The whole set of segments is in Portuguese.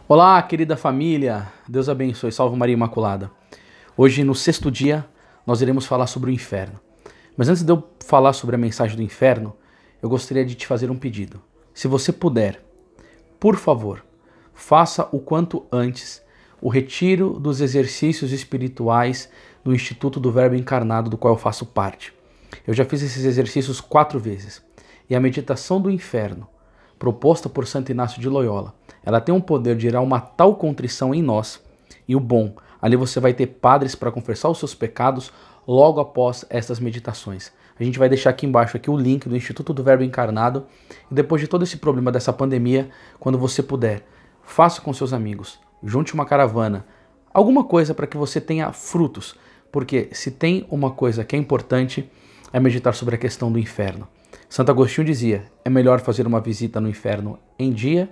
Olá, querida família, Deus abençoe, salve Maria Imaculada. Hoje, no sexto dia, nós iremos falar sobre o inferno. Mas antes de eu falar sobre a mensagem do inferno, eu gostaria de te fazer um pedido. Se você puder, por favor, faça o quanto antes o retiro dos exercícios espirituais do Instituto do Verbo Encarnado, do qual eu faço parte. Eu já fiz esses exercícios 4 vezes. E a meditação do inferno, proposta por Santo Inácio de Loyola, ela tem um poder de gerar uma tal contrição em nós. E o bom, ali você vai ter padres para confessar os seus pecados logo após estas meditações. A gente vai deixar aqui embaixo o link do Instituto do Verbo Encarnado. E depois de todo esse problema dessa pandemia, quando você puder, faça com seus amigos, junte uma caravana, alguma coisa para que você tenha frutos. Porque se tem uma coisa que é importante, é meditar sobre a questão do inferno. Santo Agostinho dizia, é melhor fazer uma visita no inferno em dia,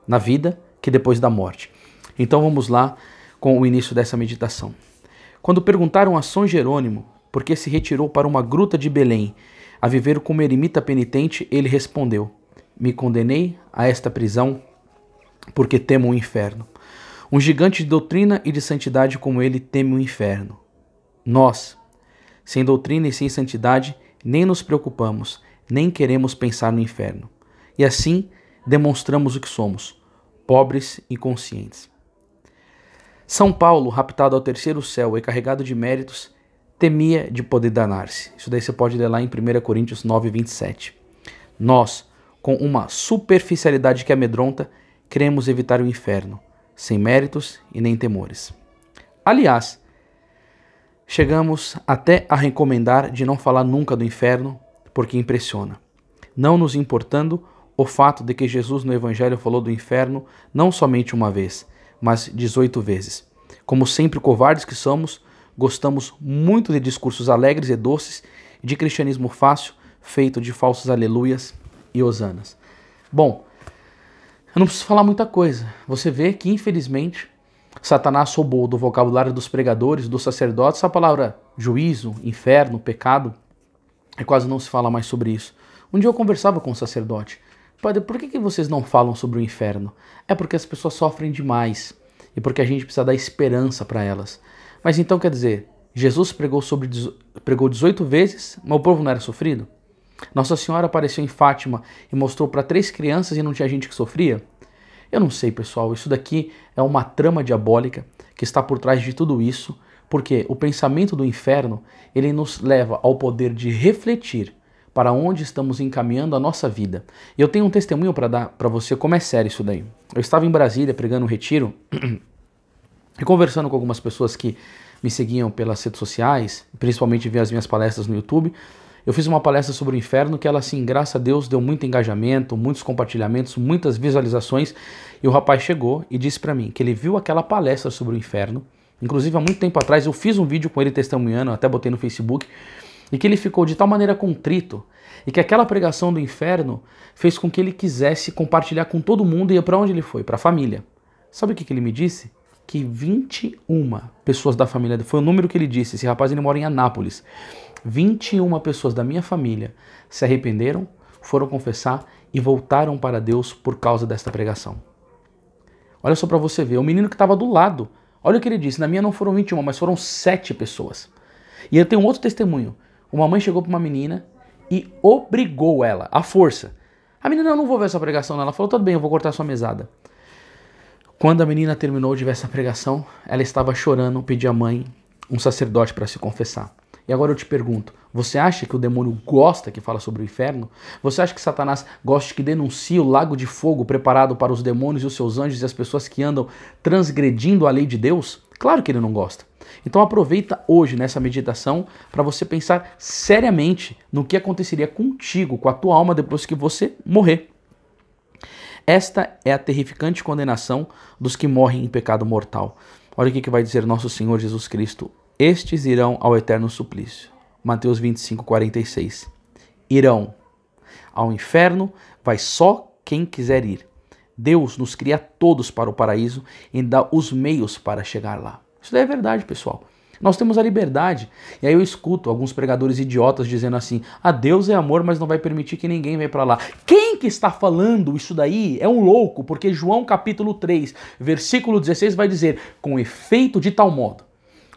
na vida, que depois da morte. Então vamos lá com o início dessa meditação. Quando perguntaram a São Jerônimo por que se retirou para uma gruta de Belém a viver como eremita penitente, ele respondeu, me condenei a esta prisão porque temo o inferno. Um gigante de doutrina e de santidade como ele teme o inferno. Nós, sem doutrina e sem santidade, nem nos preocupamos, nem queremos pensar no inferno. E assim demonstramos o que somos, pobres e inconscientes. São Paulo, raptado ao terceiro céu e carregado de méritos, temia de poder danar-se. Isso daí você pode ler lá em 1 Coríntios 9, 27. Nós, com uma superficialidade que amedronta, queremos evitar o inferno, sem méritos e nem temores. Aliás, chegamos até a recomendar de não falar nunca do inferno, porque impressiona. Não nos importando o fato de que Jesus no Evangelho falou do inferno não somente uma vez, mas 18 vezes. Como sempre covardes que somos, gostamos muito de discursos alegres e doces e de cristianismo fácil, feito de falsos aleluias e hosanas. Bom, eu não preciso falar muita coisa. Você vê que, infelizmente, Satanás roubou do vocabulário dos pregadores, dos sacerdotes, a palavra juízo, inferno, pecado, e quase não se fala mais sobre isso. Um dia eu conversava com um sacerdote. Padre, por que vocês não falam sobre o inferno? É porque as pessoas sofrem demais e porque a gente precisa dar esperança para elas. Mas então quer dizer, Jesus pregou 18 vezes, mas o povo não era sofrido? Nossa Senhora apareceu em Fátima e mostrou para 3 crianças e não tinha gente que sofria? Eu não sei, pessoal, isso daqui é uma trama diabólica que está por trás de tudo isso, porque o pensamento do inferno, ele nos leva ao poder de refletir para onde estamos encaminhando a nossa vida. E eu tenho um testemunho para dar para você como é sério isso daí. Eu estava em Brasília pregando um retiro e conversando com algumas pessoas que me seguiam pelas redes sociais, principalmente via as minhas palestras no YouTube. Eu fiz uma palestra sobre o inferno que ela, assim, graças a Deus, deu muito engajamento, muitos compartilhamentos, muitas visualizações. E o rapaz chegou e disse para mim que ele viu aquela palestra sobre o inferno. Inclusive, há muito tempo atrás, eu fiz um vídeo com ele testemunhando, até botei no Facebook, e que ele ficou de tal maneira contrito, e que aquela pregação do inferno fez com que ele quisesse compartilhar com todo mundo, e para onde ele foi? Para a família. Sabe o que ele me disse? Que 21 pessoas da família, foi o número que ele disse, esse rapaz ele mora em Anápolis, 21 pessoas da minha família se arrependeram, foram confessar e voltaram para Deus por causa desta pregação. Olha só para você ver, o menino que estava do lado, olha o que ele disse, na minha não foram 21, mas foram 7 pessoas. E eu tenho um outro testemunho. Uma mãe chegou para uma menina e obrigou ela, à força. A menina, eu não vou ver essa pregação. Ela falou, tudo bem, eu vou cortar sua mesada. Quando a menina terminou de ver essa pregação, ela estava chorando, pediu à mãe um sacerdote para se confessar. E agora eu te pergunto, você acha que o demônio gosta que fala sobre o inferno? Você acha que Satanás gosta que denuncie o lago de fogo preparado para os demônios e os seus anjos e as pessoas que andam transgredindo a lei de Deus? Claro que ele não gosta. Então aproveita hoje nessa meditação para você pensar seriamente no que aconteceria contigo, com a tua alma depois que você morrer. Esta é a terrificante condenação dos que morrem em pecado mortal. Olha o que vai dizer nosso Senhor Jesus Cristo. Estes irão ao eterno suplício. Mateus 25, 46. Irão. Ao inferno vai só quem quiser ir. Deus nos cria todos para o paraíso e dá os meios para chegar lá. Isso daí é verdade, pessoal. Nós temos a liberdade. E aí eu escuto alguns pregadores idiotas dizendo assim: Deus é amor, mas não vai permitir que ninguém venha para lá. Quem que está falando isso daí é um louco, porque João capítulo 3, versículo 16 vai dizer: com efeito de tal modo,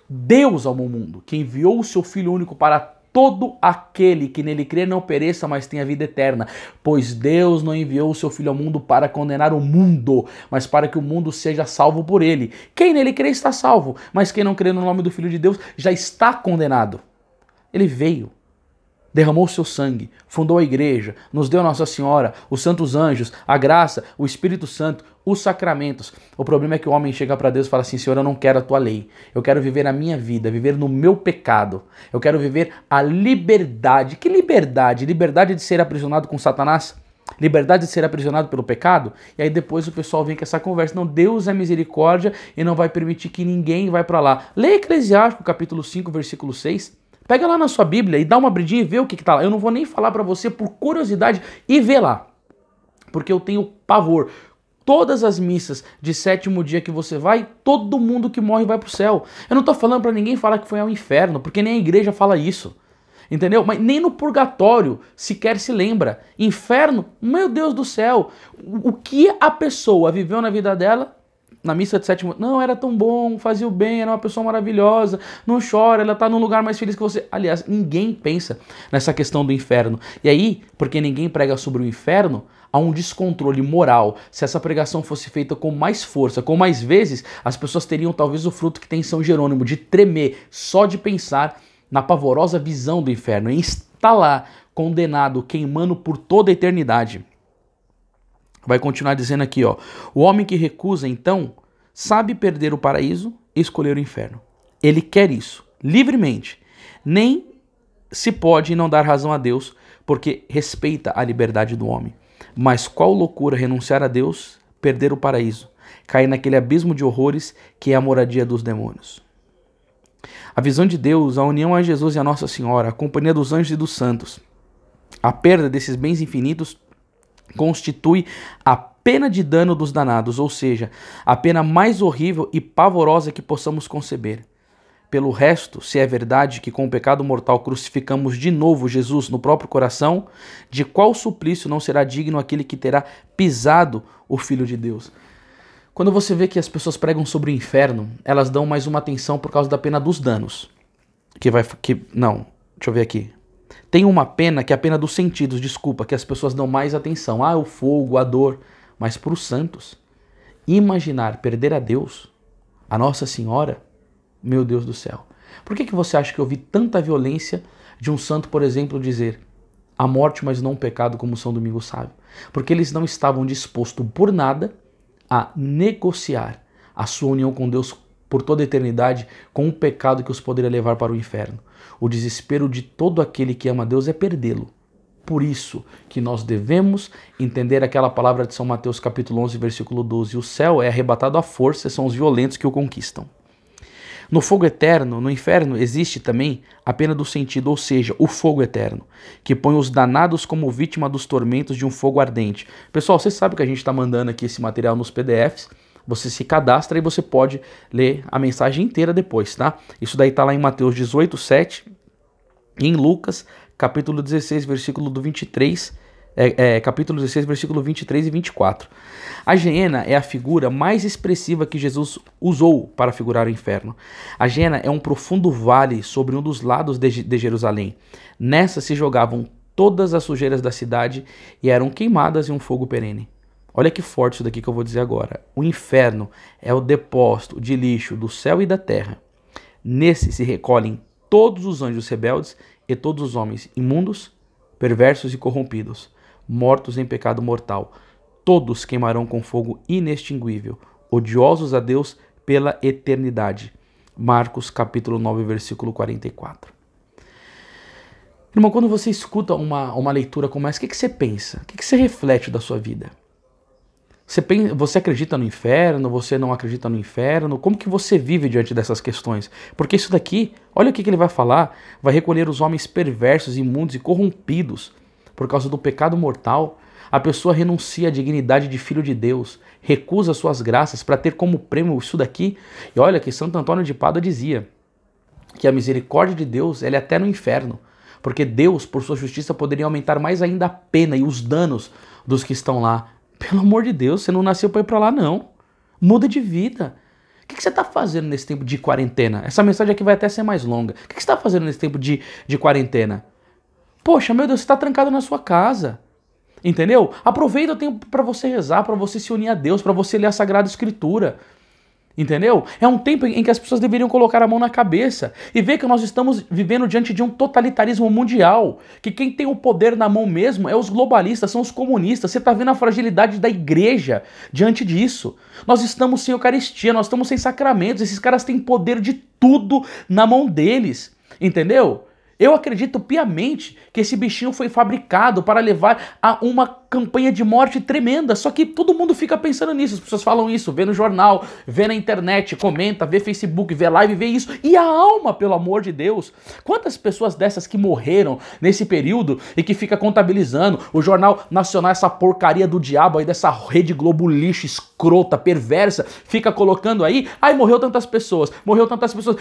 Deus amou o mundo, que enviou o seu Filho único para todo aquele que nele crê não pereça, mas tenha vida eterna. Pois Deus não enviou o seu Filho ao mundo para condenar o mundo, mas para que o mundo seja salvo por ele. Quem nele crê está salvo, mas quem não crê no nome do Filho de Deus já está condenado. Ele veio, derramou o seu sangue, fundou a igreja, nos deu Nossa Senhora, os santos anjos, a graça, o Espírito Santo, os sacramentos. O problema é que o homem chega para Deus e fala assim: Senhor, eu não quero a tua lei, eu quero viver a minha vida, viver no meu pecado, eu quero viver a liberdade. Que liberdade? Liberdade de ser aprisionado com Satanás? Liberdade de ser aprisionado pelo pecado? E aí depois o pessoal vem com essa conversa: não, Deus é misericórdia e não vai permitir que ninguém vá para lá. Lê Eclesiástico capítulo 5, versículo 6. Pega lá na sua Bíblia e dá uma abridinha e vê o que está lá. Eu não vou nem falar para você por curiosidade e vê lá, porque eu tenho pavor. Todas as missas de sétimo dia que você vai, todo mundo que morre vai para o céu. Eu não estou falando para ninguém falar que foi ao inferno, porque nem a igreja fala isso. Entendeu? Mas nem no purgatório sequer se lembra. Inferno, meu Deus do céu. O que a pessoa viveu na vida dela? Na missa de sétimo, não, era tão bom, fazia o bem, era uma pessoa maravilhosa, não chora, ela está num lugar mais feliz que você. Aliás, ninguém pensa nessa questão do inferno. E aí, porque ninguém prega sobre o inferno, há um descontrole moral. Se essa pregação fosse feita com mais força, com mais vezes, as pessoas teriam talvez o fruto que tem em São Jerônimo, de tremer só de pensar na pavorosa visão do inferno, em estar lá, condenado, queimando por toda a eternidade. Vai continuar dizendo aqui, ó: o homem que recusa, então, sabe perder o paraíso e escolher o inferno. Ele quer isso, livremente. Nem se pode não dar razão a Deus, porque respeita a liberdade do homem. Mas qual loucura renunciar a Deus, perder o paraíso, cair naquele abismo de horrores que é a moradia dos demônios. A visão de Deus, a união a Jesus e a Nossa Senhora, a companhia dos anjos e dos santos, a perda desses bens infinitos constitui a pena de dano dos danados, ou seja, a pena mais horrível e pavorosa que possamos conceber. Pelo resto, se é verdade que com o pecado mortal crucificamos de novo Jesus no próprio coração, de qual suplício não será digno aquele que terá pisado o Filho de Deus? Quando você vê que as pessoas pregam sobre o inferno, elas dão mais uma atenção por causa da pena dos danos. Deixa eu ver aqui. Tem uma pena que é a pena dos sentidos, desculpa, que as pessoas dão mais atenção. O fogo, a dor. Mas para os santos, imaginar perder a Deus, a Nossa Senhora, meu Deus do céu. Por que você acha que eu vi tanta violência de um santo, por exemplo, dizer a morte, mas não o pecado, como São Domingos Sábio? Porque eles não estavam dispostos por nada a negociar a sua união com Deus por toda a eternidade com o pecado que os poderia levar para o inferno. O desespero de todo aquele que ama Deus é perdê-lo. Por isso que nós devemos entender aquela palavra de São Mateus capítulo 11, versículo 12. O céu é arrebatado à força, são os violentos que o conquistam. No fogo eterno, no inferno, existe também a pena do sentido, ou seja, o fogo eterno, que põe os danados como vítima dos tormentos de um fogo ardente. Pessoal, você sabe que a gente está mandando aqui esse material nos PDFs, você se cadastra e você pode ler a mensagem inteira depois, tá? Isso daí está lá em Mateus 18, 7, e em Lucas, capítulo 16, versículo do 23, capítulo 16, versículo 23 e 24. A geena é a figura mais expressiva que Jesus usou para figurar o inferno. A geena é um profundo vale sobre um dos lados de Jerusalém. Nessa se jogavam todas as sujeiras da cidade e eram queimadas em um fogo perene. Olha que forte isso daqui que eu vou dizer agora. O inferno é o depósito de lixo do céu e da terra. Nesse se recolhem todos os anjos rebeldes e todos os homens imundos, perversos e corrompidos, mortos em pecado mortal. Todos queimarão com fogo inextinguível, odiosos a Deus pela eternidade. Marcos capítulo 9, versículo 44. Irmão, quando você escuta uma leitura como essa, o que você pensa? O que você reflete da sua vida? Você acredita no inferno? Você não acredita no inferno? Como que você vive diante dessas questões? Porque isso daqui, olha o que ele vai falar, vai recolher os homens perversos, imundos e corrompidos por causa do pecado mortal. A pessoa renuncia à dignidade de filho de Deus, recusa suas graças para ter como prêmio isso daqui. E olha que Santo Antônio de Pádua dizia, que a misericórdia de Deus ela é até no inferno, porque Deus, por sua justiça, poderia aumentar mais ainda a pena e os danos dos que estão lá. Pelo amor de Deus, você não nasceu para ir para lá, não. Muda de vida. O que você está fazendo nesse tempo de quarentena? Essa mensagem aqui vai até ser mais longa. O que você está fazendo nesse tempo de quarentena? Poxa, meu Deus, você está trancado na sua casa. Entendeu? Aproveita o tempo para você rezar, para você se unir a Deus, para você ler a Sagrada Escritura. Entendeu? É um tempo em que as pessoas deveriam colocar a mão na cabeça e ver que nós estamos vivendo diante de um totalitarismo mundial, que quem tem o poder na mão mesmo é os globalistas, são os comunistas. Você está vendo a fragilidade da igreja diante disso. Nós estamos sem Eucaristia, nós estamos sem sacramentos, esses caras têm poder de tudo na mão deles, entendeu? Eu acredito piamente que esse bichinho foi fabricado para levar a uma campanha de morte tremenda, só que todo mundo fica pensando nisso, as pessoas falam isso, vê no jornal, vê na internet, comenta, vê Facebook, vê live, vê isso, e a alma, pelo amor de Deus? Quantas pessoas dessas que morreram nesse período e que fica contabilizando, o Jornal Nacional, essa porcaria do diabo aí, dessa Rede Globo lixo, escrota, perversa, fica colocando aí, morreu tantas pessoas,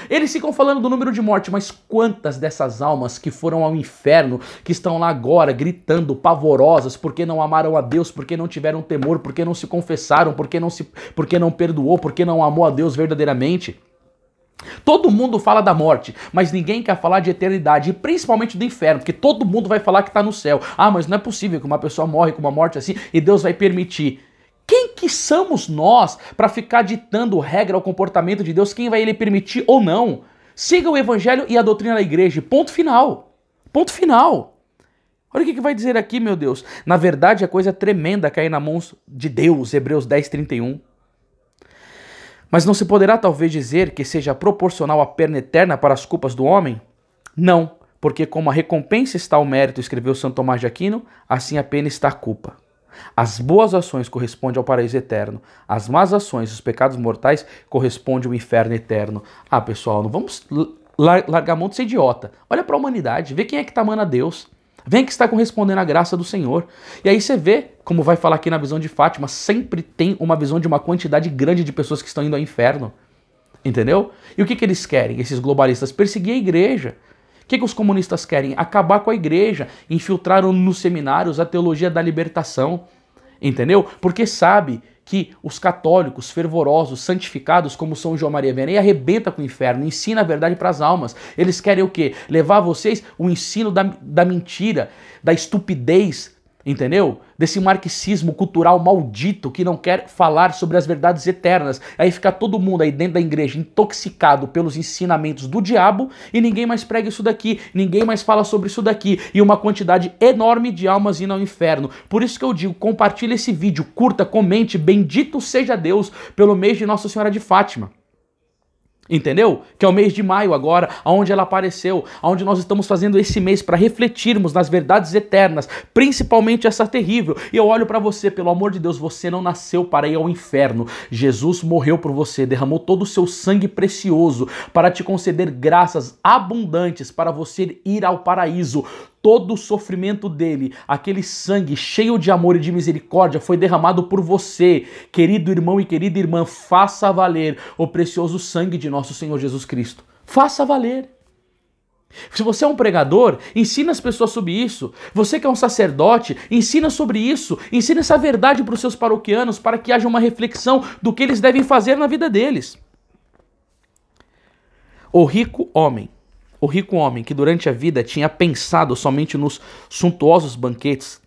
eles ficam falando do número de mortes, mas quantas dessas almas que foram ao inferno, que estão lá agora gritando, pavorosas, porque não amaram a Deus, porque não tiveram temor, porque não se confessaram, porque não perdoou, porque não amou a Deus verdadeiramente. Todo mundo fala da morte, mas ninguém quer falar de eternidade, e principalmente do inferno, porque todo mundo vai falar que está no céu. Mas não é possível que uma pessoa morre com uma morte assim e Deus vai permitir. Quem que somos nós para ficar ditando regra ao comportamento de Deus, quem vai ele permitir ou não? Siga o evangelho e a doutrina da igreja, ponto final. Ponto final. Olha o que vai dizer aqui, meu Deus. Na verdade, a coisa é tremenda cair nas mãos de Deus, Hebreus 10:31. Mas não se poderá talvez dizer que seja proporcional à pena eterna para as culpas do homem? Não, porque como a recompensa está ao mérito, escreveu Santo Tomás de Aquino, assim a pena está a culpa. As boas ações correspondem ao paraíso eterno, as más ações, os pecados mortais, correspondem ao inferno eterno. Pessoal, não vamos largar a mão de ser idiota. Olha para a humanidade, vê quem é que está amando a Deus. Vem que está correspondendo à graça do Senhor. E aí você vê, como vai falar aqui na visão de Fátima, sempre tem uma visão de uma quantidade grande de pessoas que estão indo ao inferno. Entendeu? E o que eles querem, esses globalistas? Perseguir a igreja. O que os comunistas querem? Acabar com a igreja. Infiltraram nos seminários a teologia da libertação. Entendeu? Porque sabe que os católicos fervorosos, santificados, como São João Maria Vianney, arrebenta com o inferno, ensina a verdade para as almas. Eles querem o quê? Levar a vocês o ensino da mentira, da estupidez, entendeu? Desse marxismo cultural maldito que não quer falar sobre as verdades eternas. Aí fica todo mundo aí dentro da igreja intoxicado pelos ensinamentos do diabo e ninguém mais prega isso daqui, ninguém mais fala sobre isso daqui e uma quantidade enorme de almas indo ao inferno. Por isso que eu digo, compartilhe esse vídeo, curta, comente, bendito seja Deus pelo mês de Nossa Senhora de Fátima. Entendeu? Que é o mês de maio agora, onde ela apareceu, onde nós estamos fazendo esse mês para refletirmos nas verdades eternas, principalmente essa terrível. E eu olho para você, pelo amor de Deus, você não nasceu para ir ao inferno. Jesus morreu por você, derramou todo o seu sangue precioso para te conceder graças abundantes para você ir ao paraíso. Todo o sofrimento dele, aquele sangue cheio de amor e de misericórdia foi derramado por você, querido irmão e querida irmã. Faça valer o precioso sangue de nosso Senhor Jesus Cristo. Faça valer. Se você é um pregador, ensina as pessoas sobre isso. Você que é um sacerdote, ensina sobre isso. Ensina essa verdade para os seus paroquianos, para que haja uma reflexão do que eles devem fazer na vida deles. O rico homem que durante a vida tinha pensado somente nos suntuosos banquetes,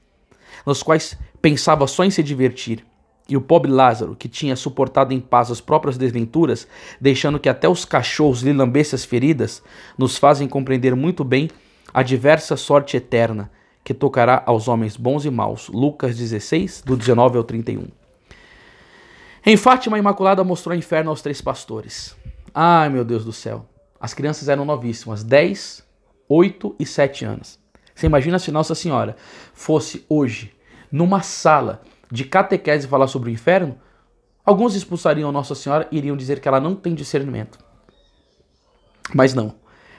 nos quais pensava só em se divertir, e o pobre Lázaro, que tinha suportado em paz as próprias desventuras, deixando que até os cachorros lhe lambessem as feridas, nos fazem compreender muito bem a diversa sorte eterna que tocará aos homens bons e maus. Lucas 16, do 19 ao 31. Em Fátima, a Imaculada mostrou o inferno aos 3 pastores. Ai, meu Deus do céu. As crianças eram novíssimas, 10, 8 e 7 anos. Você imagina se Nossa Senhora fosse hoje numa sala de catequese falar sobre o inferno? Alguns expulsariam Nossa Senhora e iriam dizer que ela não tem discernimento. Mas não.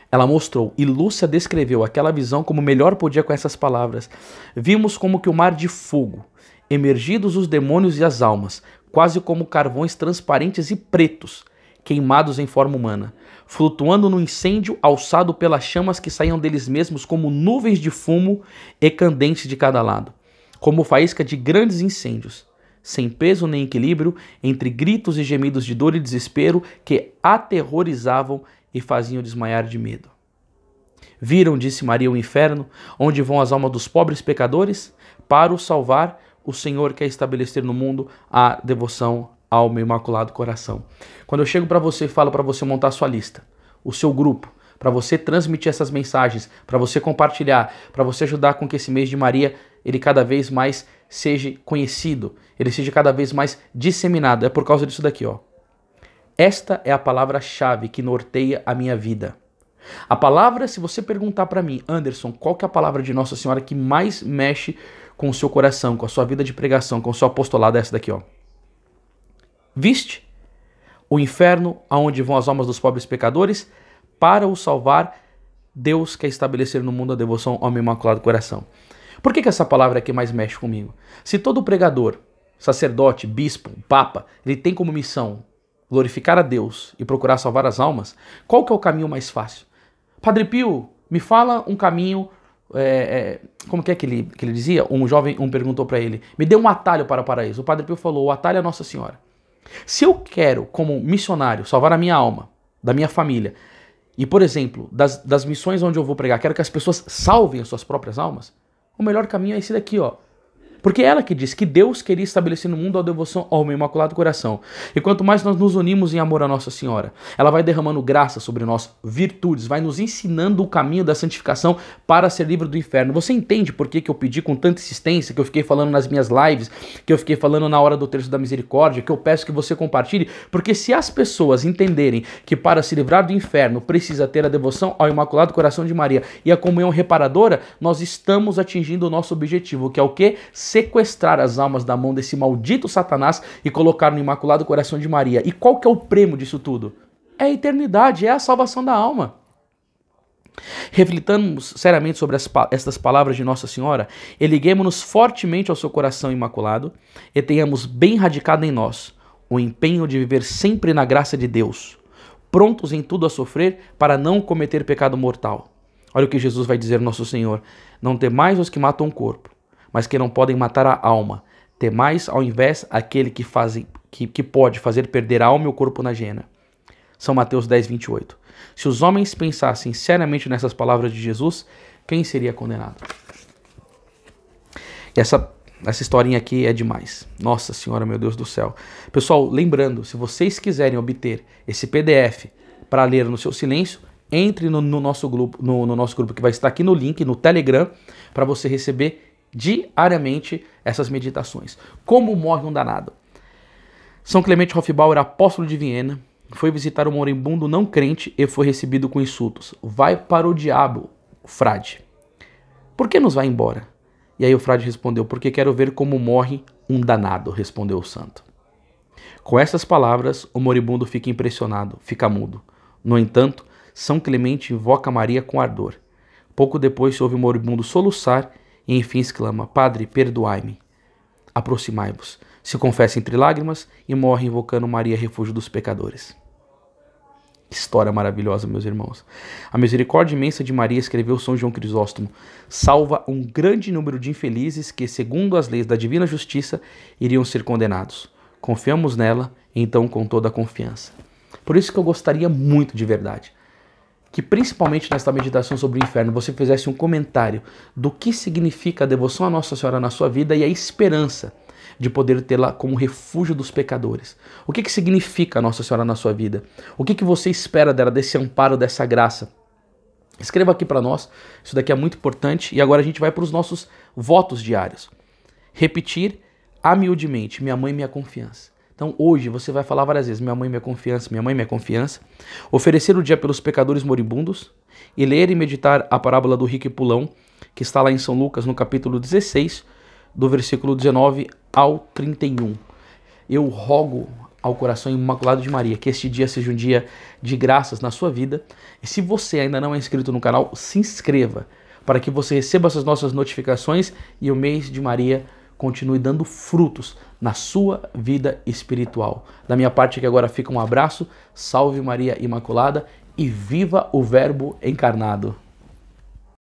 Ela mostrou e Lúcia descreveu aquela visão como melhor podia com essas palavras. Vimos como que o mar de fogo, emergidos os demônios e as almas, quase como carvões transparentes e pretos, queimados em forma humana, flutuando no incêndio alçado pelas chamas que saíam deles mesmos como nuvens de fumo e candentes de cada lado, como faísca de grandes incêndios, sem peso nem equilíbrio, entre gritos e gemidos de dor e desespero que aterrorizavam e faziam desmaiar de medo. Viram, disse Maria, o inferno, onde vão as almas dos pobres pecadores? Para o salvar, o Senhor quer estabelecer no mundo a devoção ao meu imaculado coração. Quando eu chego para você e falo para você montar a sua lista, o seu grupo, para você transmitir essas mensagens, para você compartilhar, para você ajudar com que esse mês de Maria, ele cada vez mais seja conhecido, ele seja cada vez mais disseminado, é por causa disso daqui, ó. Esta é a palavra-chave que norteia a minha vida. A palavra, se você perguntar para mim, Anderson, qual que é a palavra de Nossa Senhora que mais mexe com o seu coração, com a sua vida de pregação, com o seu apostolado, é essa daqui, ó. Viste o inferno aonde vão as almas dos pobres pecadores? Para o salvar, Deus quer estabelecer no mundo a devoção ao meu imaculado coração. Por que essa palavra é que mais mexe comigo? Se todo pregador, sacerdote, bispo, papa, ele tem como missão glorificar a Deus e procurar salvar as almas, qual que é o caminho mais fácil? Padre Pio, me fala um caminho, como que ele dizia? Um jovem perguntou para ele, me dê um atalho para o paraíso. O Padre Pio falou, o atalho é Nossa Senhora. Se eu quero, como missionário, salvar a minha alma, da minha família, e, por exemplo, das missões onde eu vou pregar, quero que as pessoas salvem as suas próprias almas, o melhor caminho é esse daqui, ó. Porque é ela que diz que Deus queria estabelecer no mundo a devoção ao meu imaculado coração. E quanto mais nós nos unimos em amor a Nossa Senhora, ela vai derramando graça sobre nós, virtudes, vai nos ensinando o caminho da santificação para ser livre do inferno. Você entende por que eu pedi com tanta insistência, que eu fiquei falando nas minhas lives, que eu fiquei falando na hora do Terço da Misericórdia, que eu peço que você compartilhe? Porque se as pessoas entenderem que para se livrar do inferno precisa ter a devoção ao Imaculado Coração de Maria e a comunhão reparadora, nós estamos atingindo o nosso objetivo, que é o quê? Sequestrar as almas da mão desse maldito Satanás e colocar no Imaculado Coração de Maria. E qual que é o prêmio disso tudo? É a eternidade, é a salvação da alma. Reflitamos seriamente sobre estas palavras de Nossa Senhora, eliguemo-nos fortemente ao seu coração imaculado e tenhamos bem radicado em nós o empenho de viver sempre na graça de Deus, prontos em tudo a sofrer para não cometer pecado mortal. Olha o que Jesus vai dizer, Nosso Senhor, não temais os que matam o corpo, mas que não podem matar a alma. Temais, ao invés, aquele que pode fazer perder a alma e o corpo na gena. São Mateus 10, 28. Se os homens pensassem seriamente nessas palavras de Jesus, quem seria condenado? E essa historinha aqui é demais. Nossa Senhora, meu Deus do céu. Pessoal, lembrando, se vocês quiserem obter esse PDF para ler no seu silêncio, entre no nosso grupo que vai estar aqui no link, no Telegram, para você receber diariamente essas meditações. Como morre um danado? São Clemente Hofbauer, apóstolo de Viena, foi visitar um moribundo não crente e foi recebido com insultos. Vai para o diabo, frade. Por que nos vai embora? E aí o frade respondeu, porque quero ver como morre um danado, respondeu o santo. Com essas palavras, o moribundo fica impressionado, fica mudo. No entanto, São Clemente invoca Maria com ardor. Pouco depois se ouve o moribundo soluçar e enfim exclama, Padre, perdoai-me. Aproximai-vos. Se confessa entre lágrimas e morre invocando Maria, refúgio dos pecadores. Que história maravilhosa, meus irmãos. A misericórdia imensa de Maria, escreveu São João Crisóstomo, salva um grande número de infelizes que, segundo as leis da divina justiça, iriam ser condenados. Confiamos nela, então, com toda a confiança. Por isso que eu gostaria muito, de verdade, que principalmente nesta meditação sobre o inferno você fizesse um comentário do que significa a devoção a Nossa Senhora na sua vida e a esperança de poder tê-la como refúgio dos pecadores. O que significa a Nossa Senhora na sua vida? O que você espera dela, desse amparo, dessa graça? Escreva aqui para nós, isso daqui é muito importante. E agora a gente vai para os nossos votos diários. Repetir humildemente, minha mãe, minha confiança. Então hoje você vai falar várias vezes, minha mãe, minha confiança, minha mãe, minha confiança. Oferecer o dia pelos pecadores moribundos e ler e meditar a parábola do rico e pulão, que está lá em São Lucas, no capítulo 16, do versículo 19 ao 31. Eu rogo ao coração imaculado de Maria que este dia seja um dia de graças na sua vida. E se você ainda não é inscrito no canal, se inscreva para que você receba essas nossas notificações e o mês de Maria continue dando frutos na sua vida espiritual. Da minha parte aqui agora fica um abraço, salve Maria Imaculada e viva o Verbo encarnado.